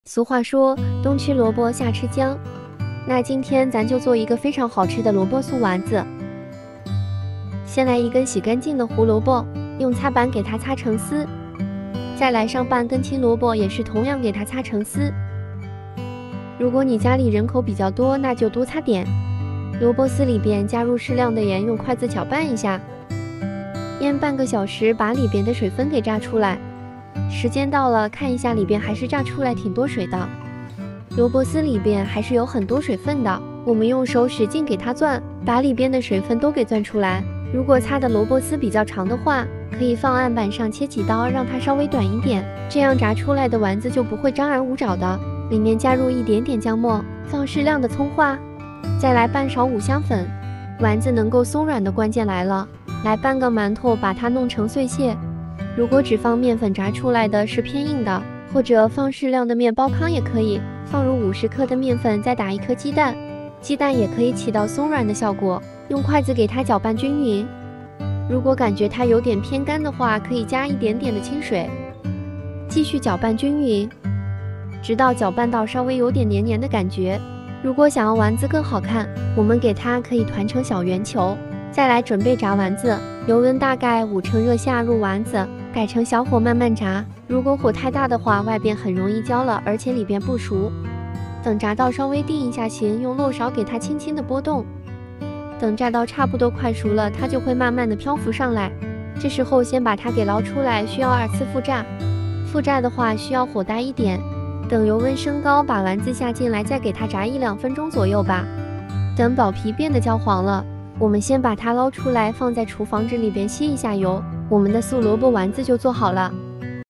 俗话说，冬吃萝卜夏吃姜。那今天咱就做一个非常好吃的萝卜素丸子。先来一根洗干净的胡萝卜，用擦板给它擦成丝。再来上半根青萝卜，也是同样给它擦成丝。如果你家里人口比较多，那就多擦点。萝卜丝里边加入适量的盐，用筷子搅拌一下，腌半个小时，把里边的水分给炸出来。时间到了，看一下里边还是炸出来挺多水的，萝卜丝里边还是有很多水分的。我们用手使劲给它攥，把里边的水分都给攥出来。如果擦的萝卜丝比较长的话，可以放案板上切几刀，让它稍微短一点，这样炸出来的丸子就不会张牙舞爪的。里面加入一点点姜末，放适量的葱花，再来半勺五香粉。丸子能够松软的关键来了，来半个馒头，把它弄成碎屑。如果只放面粉炸出来的是偏硬的，或者放适量的面包糠也可以，放入50克的面粉，再打1颗鸡蛋，鸡蛋也可以起到松软的效果。用筷子给它搅拌均匀。如果感觉它有点偏干的话，可以加一点点的清水，继续搅拌均匀，直到搅拌到稍微有点黏黏的感觉。如果想要丸子更好看，我们给它可以团成小圆球。再来准备炸丸子，油温大概5成热下入丸子，改成小火慢慢炸。如果火太大的话，外边很容易焦了，而且里边不熟。等炸到稍微定一下形，用漏勺给它轻轻的拨动。等炸到差不多快熟了，它就会慢慢的漂浮上来。这时候先把它给捞出来，需要2次复炸。复炸的话需要火大一点。等油温升高，把丸子下进来，再给它炸1-2分钟左右吧。等表皮变得焦黄了，我们先把它捞出来，放在厨房这里边吸一下油，我们的素萝卜丸子就做好了。